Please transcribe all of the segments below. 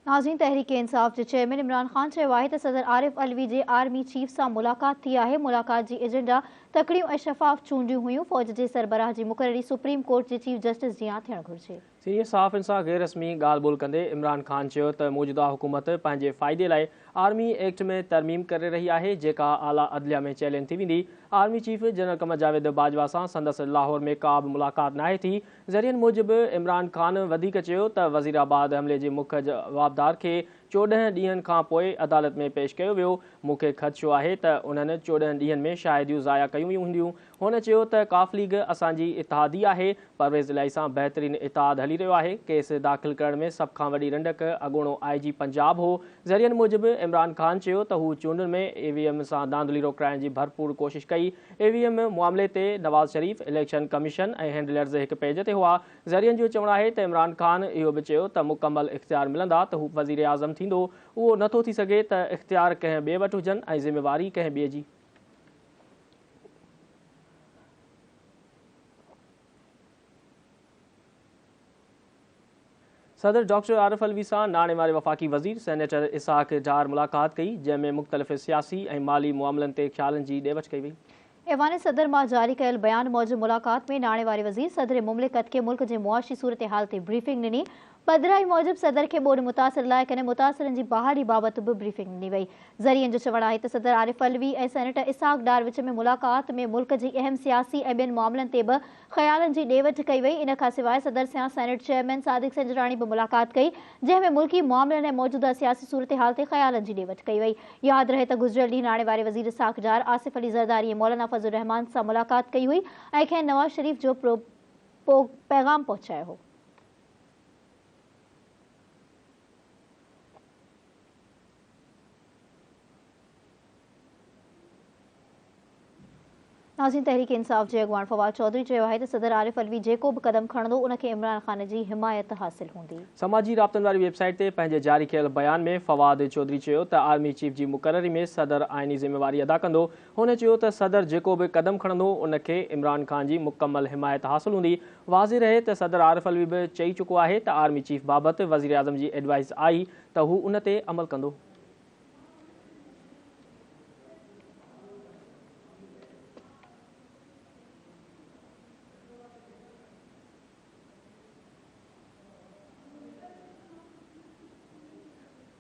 नाज़रीन, तहरीक इंसाफ के चेयरमैन इमरान खान चयो आहे त सदर आरिफ अलवी जे आर्मी चीफ सां मुलाक़ात थी आहे। मुलाक़ात जी एजेंडा तकड़ियूं ऐं शफ़ाफ़ चूंडियूं हुयूं। फ़ौज जे सरबराह जी मुक़ररी सुप्रीम कोर्ट जे चीफ जस्टिस जियां थियणु घुरिजे। सीनियर सहाफ़िन सां गैर रस्मी ॻाल्हि ॿोल कंदे इमरान खान चयो त मौजूदा हुकूमत पंहिंजे फ़ाइदे लाइ आर्मी एक्ट में तरमीम करे रही आहे, जेका आला अदलिया में चैलेंज थी वेंदी। Army chief general Qamar Javed Bajwa सां संदसि लाहौर में का बि मुलाक़ात नाहे थी। ज़रियनि मूजिबि इमरान खान वधीक चयो त वज़ीराबाद हमले जे मुख्य जवाबदार खे 14 ॾींहनि खां पोइ अदालत में पेश कयो वियो। मूंखे ख़दशो आहे त उन्हनि 14 ॾींहनि में शाहिदियूं ज़ाया कयूं वियूं हूंदियूं। हुन चयो त काफ लीग असांजी इतिहादी आहे। परवेज़ इलाही सां बहितरीन इतिहाद हली रहियो आहे। केस दाख़िल करण में सभ खां वॾी रंडक अॻूणो IG पंजाब हो। ज़रियनि मूजिबि इमरान खान चयो त हू चूंडुनि में EVM सां धांधली रोकाइण जी भरपूर कोशिश कई। EVM मामले ते नवाज़ शरीफ़, इलेक्शन कमीशन ऐं हैंडलर्स हिक पेज ते हुआ। ज़रियनि जो चवणु आहे त इमरान खान इहो बि चयो त मुकमल इख़्तियार मिलंदा त हू वज़ीर आज़म थींदो। उहो नथो थी सघे त इख़्तियार कंहिं ॿिए वटि हुजनि ऐं ज़िम्मेवारी कंहिं ॿिए जी। सदर डॉक्टर आरिफ अलवी सां नाणे वारे वफ़ाक़ी वज़ीर सेनेटर इसाक डार मुलाक़ात कई, जंहिंमें मुख़्तलिफ़ सियासी ऐं माली मामलनि ते ख़्यालनि जी ॾेवट कई वई। ऐवान सदर मां जारी कयल बयान मूजिबि मुलाक़ात में नाणे वारे वज़ीर सदर मुमलिकत खे मुल्क जे मुआशी सूरत हाल ते ब्रीफिंग ॾिनी। पधिराई मूजिबि सदर खे ॿोॾि मुतासिर इलाइक़नि ऐं मुतासिरनि जी बहाली बाबति बि ब्रीफिंग ॾिनी वई। ज़रियनि जो चवणु आहे त सदर आरिफ अलवी ऐं सेनेटर इसाक डार विच में मुलाक़ात में मुल्क जी अहम सियासी ऐं ॿियनि मामलनि ते बि ख़्यालनि जी ॾेवट कई वई। इन खां सवाइ सदर सां सेनेट चेयरमैन सादिक संजराणी बि मुलाक़ात कई, जंहिंमें मुल्की मामलनि ऐं मौजूदा सियासी सूरत हाल ते ख़्यालनि जी ॾेवट कई वई। यादि रहे त गुज़िरियल ॾींहुं नाणे वारे वज़ीर इसाक डार आसिफ अली ज़रदारी ऐं मौलाना फज़लुर रहमान सां मुलाक़ात कई हुई ऐं खेनि नवाज़ शरीफ़ जो पैगाम पहुचायो हो। नाज़रीन, तहरीक इंसाफ जे अॻवान फवाद चौधरी चयो आहे त सदर आरिफ अलवी जेको बि क़दम खणंदो उनखे इमरान खान जी हिमायत हासिल हूंदी। समाजी राब्तनि वारी वेबसाइट ते पंहिंजे जारी कयल बयान में फवाद चौधरी चयो त आर्मी चीफ जी मुक़ररी में सदर आइनी ज़िम्मेवारी अदा कंदो। हुन चयो त सदर जेको बि क़दम खणंदो उनखे इमरान खान जी मुकमल हिमायत हासिल हूंदी। वाज़े रहे त सदर आरिफ अलवी बि चई चुको आहे त आर्मी चीफ बाबति वज़ीर आज़म जी एडवाइस आई त हू उन ते अमल कंदो।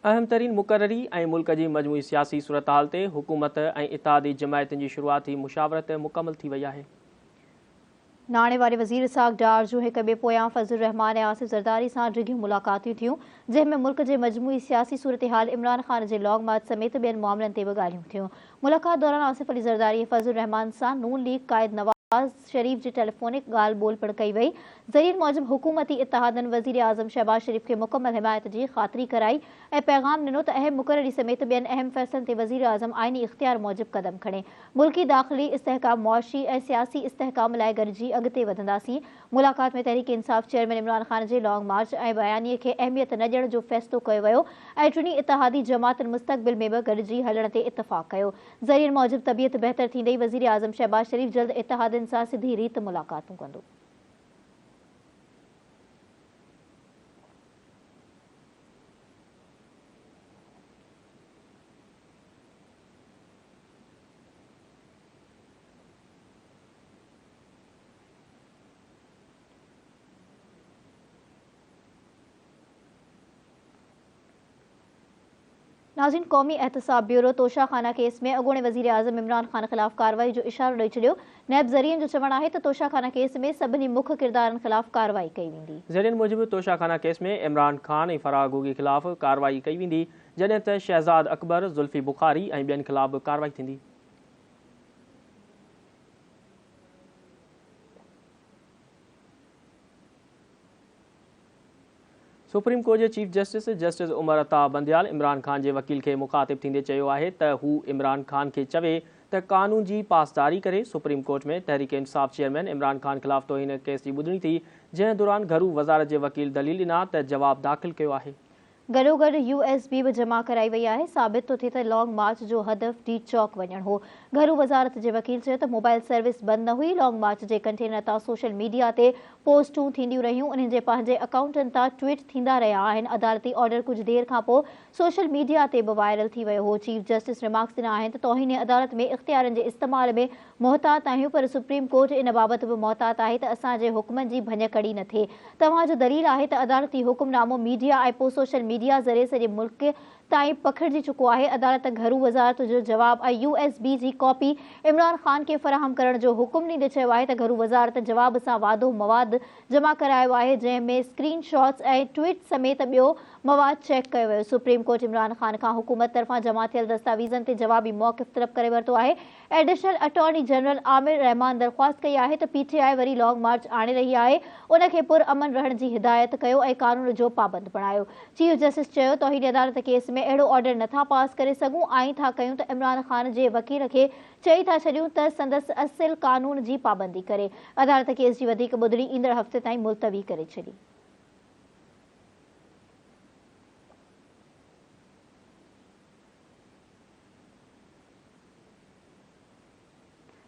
अहम तरीन मुक़ररी ऐं मुल्क जी मजमूई सियासी सूरत हाल ते हुकूमत ऐं इत्तेहादी जमायतुनि जी शुरूआती मुशावरत मुकमल थी वई आहे। नाणे वारे वज़ीर इसाक डार जूं हिक ॿिए पोयां फज़लुर रहमान ऐं आसिफ ज़रदारी सां डिघियूं मुलाक़ातूं थियूं, जंहिंमें मुल्क जे मजमूई सियासी सूरत हाल, इमरान खान जे लॉन्ग मार्च समेत ॿियनि मामलनि ते बि ॻाल्हियूं थियूं। मुलाक़ात दौरान आसिफ अली ज़रदारी ऐं फज़लुर रहमान सां नून लीग क़ाइद नवाज़ शरीफ़ जी टेलीफोनिक ॻाल्हि ॿोल पिणु कई वई। ज़रियनि मूजिबि हुकूमती इत्तेहादनि वज़ीर आज़म शहबाज शरीफ़ खे मुकमल हिमायत जी ख़ातिरी कराई ऐं पैगाम ॾिनो त अहम मुक़ररी समेत ॿियनि अहम फ़ैसिलनि ते वज़ीर आज़म आइनी इख़्तियार मूजिबि क़दम खणे। मुल्की दाख़िली इस्तेहकाम, मुआशी ऐं सियासी इस्तेहकाम लाइ गॾिजी अॻिते वधंदासीं। मुलाक़ात में तहरीक इंसाफ चेयरमैन इमरान खान जे लॉन्ग मार्च ऐं बयानीअ खे अहमियत न ॾियण जो फ़ैसिलो कयो वियो ऐं टिनी इत्तेहादी जमातुनि मुस्तक़बिल में बि गॾिजी हलण ते इतफ़ाक़ कयो। ज़रियनि मूजिबि तबियत बहितर थींदे वज़ीर आज़म शहबाज शरीफ़ जल्द इत्तेहादियुनि सां सिधी रीत मुलाक़ातूं कंदो। नाज़रीन, क़ौमी एहतसाब ब्यूरो तोशाखाना केस में अॻूणे वज़ीर आज़म इमरान खान ख़िलाफ़ कार्रवाई जो इशारो ॾेई छॾियो। नैब ज़रियनि जो चवणु आहे त तोशाखाना केस में सभिनी मुख्य किरदारनि ख़िलाफ़ कार्रवाई कई वेंदी। ज़रियनि मूजिबि तोशाखाना केस में इमरान खान ऐं फराह गोगी ख़िलाफ़ कार्रवाई कई वेंदी, जॾहिं त शहज़ाद अकबर, ज़ुल्फ़ी बुखारी ऐं ॿियनि ख़िलाफ़ बि कार्रवाई थींदी। सुप्रीम कोर्ट जे चीफ जस्टिस उमर अता बंदियाल इमरान खान जे वकील खे मुख़ातिब थींदे चयो आहे त हू इमरान खान खे चवे त कानून जी पासदारी करे। सुप्रीम कोर्ट में तहरीक इंसाफ चेयरमैन इमरान खान ख़िलाफ़ तौहीन केस जी ॿुधणी थी, जंहिं दौरान घरू वज़ारत जे वकील दलील ॾिना त जवाब दाख़िल कयो आहे। गॾोगॾु USB बि जमा कराई वई आहे। साबित थो थिए त लॉन्ग मार्च जो हदफ़ डी चौक वञणु हो। घरू वज़ारत जे वकील चयो त मोबाइल सर्विस बंदि न हुई। लॉन्ग मार्च जे कंटेनर तां सोशल मीडिया ते पोस्टूं थींदियूं रहियूं उन्हनि जे पंहिंजे अकाउंटनि तां ट्वीट थींदा रहिया आहिनि। अदालती ऑर्डर कुझु देर खां पोइ सोशल मीडिया ते बि वायरल थी वियो हो। चीफ जस्टिस रिमार्क्स ॾिना आहिनि त तौहीन अदालत में इख़्तियारनि जे इस्तेमाल में मोहतात आहियूं, पर सुप्रीम कोर्ट इन बाबति बि मोहतात आहे त असांजे हुक्मनि जी भञकड़ी न थिए। तव्हांजो दलील आहे त अदालती हुकुमनामो मीडिया ऐं पोइ सोशल मीडिया ज़रिए सॼे मुल्क ताईं पखिड़िजी चुको आहे। अदालत घरू वज़ारत जो जवाब ऐं USB जी कॉपी इमरान ख़ान खे फ़राहम करण जो हुकुम ॾींदे चयो आहे त घरू वज़ारत जवाब सां वाधो मवाद जमा करायो आहे, जंहिंमें स्क्रीन शॉट्स ऐं ट्वीट समेत ॿियो मवाद चेक कयो वियो। सुप्रीम कोर्ट इमरान ख़ान खां हुकूमत तरफ़ां जमा थियल दस्तावेज़नि ते जवाबी मौक़िफ़ तलब करे वरितो आहे। एडिशनल अटॉर्नी जनरल आमिर रहमान दरख़्वास्त कई आहे त PTI वरी लॉन्ग मार्च आणे रही आहे, उनखे पुरअमन रहण जी हिदायत कयो ऐं कानून जो पाबंद बणायो। चीफ जस्टिस चयो तौहीन अदालत केस में अहिड़ो ऑर्डर नथा पास करे सघूं। आईं था कयूं त इमरान ख़ान जे वकील खे चई था छॾियूं त संदसि असिल कानून जी पाबंदी करे। अदालत केस जी वधीक ॿुधणी ईंदड़ हफ़्ते ताईं मुलतवी करे छॾी।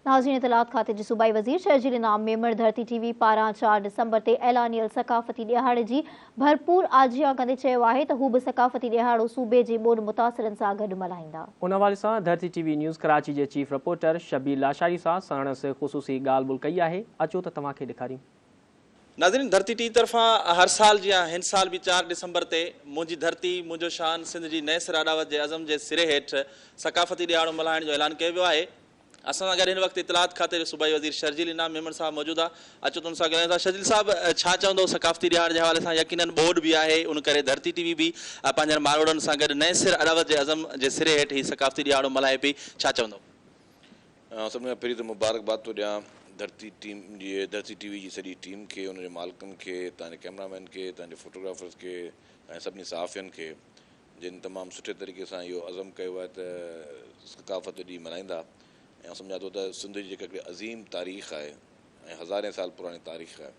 नाज़रीन, इतलात खाते जे सूबाई वज़ीर शर्जील इनाम मेमण धरती TV पारां 4 डिसंबर ते ऐलानियल सकाफ़ती ॾियारे जी भरपूर आजियां कंदे चयो आहे त हू बि सकाफ़ती ॾियारो सूबे जे ॿोॾ मुतासिरनि सां गॾु मल्हाईंदा। उन हवाले सां धरती TV न्यूज़ कराची जे चीफ रिपोर्टर शबीर लाशारी सां संदसि ख़ुसूसी ॻाल्हि ॿोल कई आहे। अचो त तव्हांखे ॾेखारियूं। नाज़रीन, धरती TV तरफ़ां हर साल जीअं हिन साल बि 4 डिसंबर ते मुंहिंजी धरती मुंहिंजो शान सिंध जी नए सिर अडावत जे अज़म जे सिरे हेठि सकाफ़ती ॾियारो मल्हाइण जो ऐलान कयो वियो आहे। असां सां गॾु हिन वक़्तु इतलात खाते जो सूबाई वज़ीर शर्जील इनाम मेमण साहब मौजूदु आहे। अचो तुम सां ॻाल्हायूं था। शर्जील साहब, छा चवंदो सकाफ़ती ॾियार जे हवाले सां? यकीनन बोर्ड बि आहे, उन करे धरती TV बि पंहिंजनि मारोड़नि सां गॾु नए सिर अडावत जे अज़म जे सिरे हेठि ही सकाफ़ती ॾियारो मल्हाए पई। छा चवंदो? सभिनी खां पहिरीं त मुबारकबाद थो ॾियां धरती TV जी सॼी टीम खे, उनजे मालिकनि खे, तव्हांजे कैमरामैन खे, तव्हांजे फोटोग्राफर्स खे ऐं सभिनी सहाफ़ियुनि खे, जिन तमामु सुठे तरीक़े सां इहो अज़म कयो आहे त सकाफ़त ॾींहुं मल्हाईंदा। ऐं सम्झा थो त सिंध जी जेका हिकिड़ी अज़ीम तारीख़ आहे ऐं हज़ारे साल पुराणी तारीख़ आहे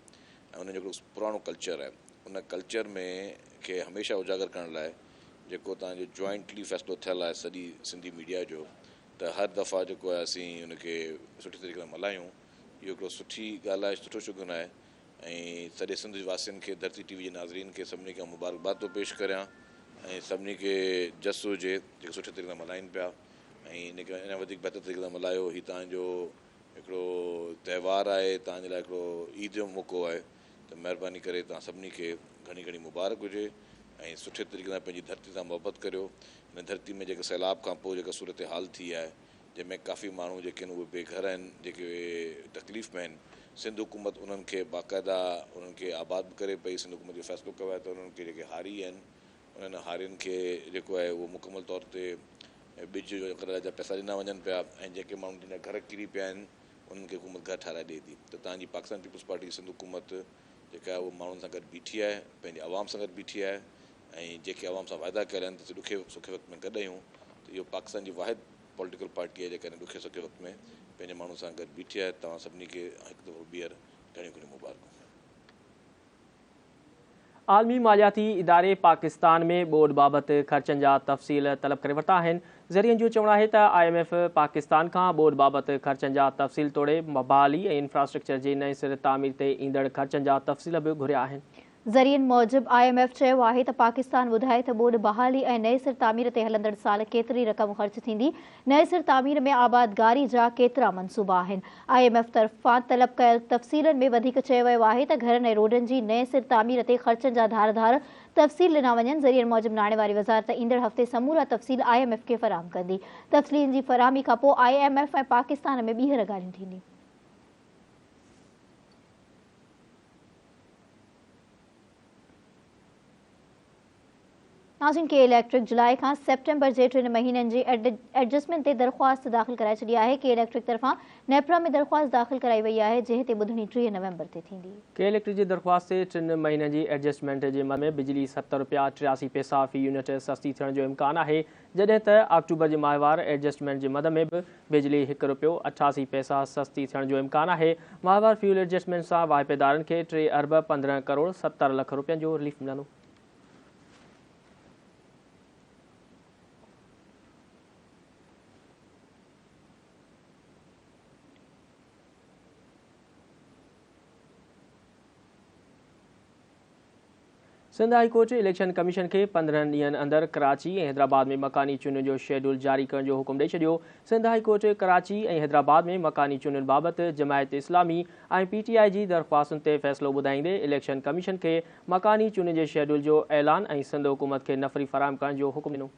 ऐं उन जो हिकिड़ो पुराणो कल्चर आहे, उन कल्चर में खे हमेशह उजागर करण लाइ जेको तव्हांजो जॉइंटली फ़ैसिलो थियल आहे सॼी सिंधी मीडिया जो, त हर दफ़ा जेको आहे असीं उनखे सुठी तरीक़े सां मल्हायूं, इहो हिकिड़ो सुठी ॻाल्हि आहे, सुठो शुगुन आहे। ऐं सॼे सिंध वासियुनि खे, धरती TV जे नाज़रीन खे सभिनी खां मुबारकबाद थो पेश करियां ऐं सभिनी खे जस हुजे जेको सुठे तरीक़े सां मल्हाइनि पिया ऐं इनखे अञा वधीक बहितर तरीक़े सां मल्हायो। हीउ तव्हांजो हिकिड़ो त्योहारु आहे, तव्हांजे लाइ हिकिड़ो ईद जो मौक़ो आहे, त महिरबानी करे तव्हां सभिनी खे घणी घणी मुबारक हुजे ऐं सुठे तरीक़े सां पंहिंजी धरती सां मुहबत करियो। हिन धरती में जेके सैलाब खां पोइ जेका सूरत हाल थी आहे, जंहिंमें काफ़ी माण्हू जेके आहिनि उहे बेघर आहिनि, जेके तकलीफ़ में आहिनि, सिंध हुकूमत उन्हनि खे बाक़ाइदा उन्हनि खे आबाद करे पई। सिंध हुकूमत जो फ़ैसिलो कयो आहे त उन्हनि खे जेके हारी आहिनि, उन्हनि हारियुनि खे जेको आहे उहो मुकमल तौर ते ॿिज जा पैसा ॾिना वञनि पिया ऐं जेके माण्हू जिन जा घर किरी पिया आहिनि उन्हनि खे हुकूमत घर ठाराए ॾिए थी। त तव्हांजी पाकिस्तान पीपल्स पार्टी सिंध हुकूमत जेका आहे उहा माण्हुनि सां गॾु बीठी आहे, पंहिंजी आवाम सां गॾु बीठी आहे ऐं जेके आवाम सां वाइदा कयल आहिनि त ॾुखे सुखे वक़्त में गॾु आहियूं। त इहो पाकिस्तान जी वाहिद पॉलिटिकल पार्टी आहे जेका ॾुखे सुखे वक़्त में पंहिंजे माण्हुनि सां गॾु बीठी आहे। तव्हां सभिनी खे हिकु दफ़ो ॿीहर घणियूं घणियूं मुबारकूं। आलमी मालियाती इदारे पाकिस्तान में ॿोॾ बाबति ख़र्चनि जा तफ़सील तलब करे वरिता आहिनि। ज़रियनि जो चवणु आहे त IMF पाकिस्तान खां ॿोॾ बाबति ख़र्चनि जा तफ़सील तोड़े बहाली ऐं इंफ्रास्ट्रक्चर जे नए सिर तामीर ते ईंदड़ ख़र्चनि जा तफ़सील बि घुरिया आहिनि। ज़रियनि मूजिबि IMF चयो आहे त पाकिस्तान ॿुधाए त ॿोॾ बहाली ऐं नए सिर तामीर ते हलंदड़ साल केतिरी रक़म ख़र्च थींदी। नए सिर तामीर में आबादगारी जा केतिरा मनसूबा आहिनि। IMF तरफ़ां तलब कयल तफ़सीलनि में वधीक चयो वियो आहे त घरनि ऐं रोडनि जी नए सिर तामीर ते ख़र्चनि जा धार तफ़सील ॾिना वञनि। ज़रियनि मूजिबि नाणे वारी वज़ारत ईंदड़ हफ़्ते समूरा तफ़सील IMF खे फ़राहम कंदी। तफ़सीलनि जी फ़राहमी खां पोइ IMF ऐं पाकिस्तान में ॿीहर ॻाल्हियूं थींदियूं। नाज़रीन, के इलेक्ट्रिक जुलाई खां सेप्टेम्बर जे 3 महीननि जी एडजस्टमेंट ते दरख़्वास्त दाख़िल कराए छॾी आहे। के इलेक्ट्रिक तरफ़ां नेपरा में दरख़्वास्त दाख़िल कराई वई आहे, जंहिं ते ॿुधणी 3 नवंबर ते थींदी। के इलेक्ट्रिक जी दरख़्वास्त ते 3 महीननि जी एडजस्टमेंट जे मद में बिजली 70 रुपया 83 पैसा फ़ी यूनिट सस्ती थियण जो इम्कान आहे, जॾहिं त अक्टूबर जे माहवार एडजस्टमेंट जे मद में बि बिजली 1 रुपयो 88 पैसा सस्ती थियण जो इम्कान आहे। माहवार फ्यूल एडजस्टमेंट सां वाहिपेदारनि खे 3 अरब 15 करोड़ 70 लख रुपयनि जो रिलीफ मिलंदो। Sindh high court election commission के 15 ॾींहनि अंदरि कराची ऐं हैदराबाद में मकानी चूंडियुनि जो शेड्यूल जारी करण जो हुकुम ॾेई छॾियो। सिंध हाई कोर्ट कराची ऐं हैदराबाद में मकानी चूंडियुनि बाबति जमायत इस्लामी ऐं PTI जी दरख़्वास्तुनि ते फ़ैसिलो ॿुधाईंदे इलेक्शन कमीशन खे मकानी चूंडियुनि जे शेड्यूल जो ऐलान ऐं सिंध हुकूमत खे नफ़री फ़राहम करण जो हुकुम ॾिनो।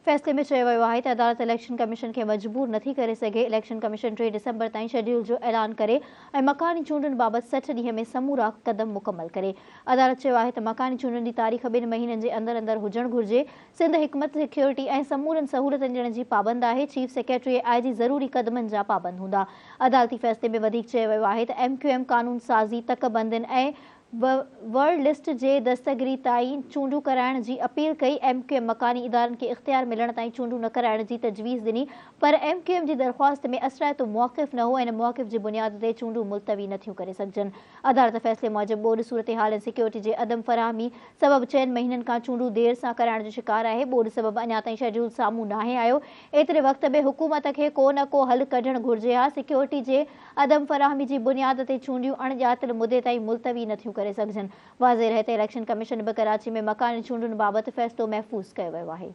फैसले में चयो वियो आहे त अदालत इलेक्शन कमीशन खे मजबूर नथी करे सघे। इलेक्शन कमीशन 3 डिसंबर ताईं शेड्यूल जो ऐलान करे ऐं मकानी चूंडुनि बाबति 60 ॾींहं में समूरा क़दम मुकमल करे। अदालत चयो आहे त मकानी चूंडुनि जी तारीख़ 2 महीननि जे अंदरि अंदरि हुजणु घुरिजे। सिंध हिकमत सिक्योरिटी ऐं समूरनि सहूलियतनि ॾियण जी पाबंद आहे। चीफ सेक्रेटरी ऐं IG ज़रूरी क़दमनि जा पाबंद हूंदा। अदालती फ़ैसिले में वधीक चयो वियो आहे त MQM कानून साज़ी तकबंदियुनि ऐं वर्ल्ड लिस्ट जे दस्तगिरी ताईं चूंडू कराइण जी अपील कई। MQM मकानी इदारनि खे इख़्तियार मिलण ताईं चूंडू न कराइण जी तजवीज़ ॾिनी, पर MQM जी दरख़्वास्त में असराइतो मौक़िफ़ न हो ऐं मौक़िफ़ जी बुनियाद ते चूंडू मुलतवी नथियूं करे सघजनि। अदालत फ़ैसिले मूजिबि बोर्ड सूरत-हाल ऐं सिक्योरिटी जे अदम फ़राहमी सबबि 4 महीननि खां चूंडू देर सां कराइण जो शिकार आहे। बोर्ड सबबि अञा ताईं शेड्यूल साम्हूं नाहे आयो। एतिरे वक़्त में हुकूमत खे को न को हल कढणु घुरिजे हा। सिक्योरिटी जे अदम फ़राहमी जी बुनियाद ते चूंडियूं अणॼातल मुदे ताईं मुलतवी नथियूं करे सघजनि। वाज़ेह रहे त इलेक्शन कमीशन बि कराची में मकानी चूंडुनि बाबति फ़ैसिलो महफ़ूज़ कयो वियो आहे।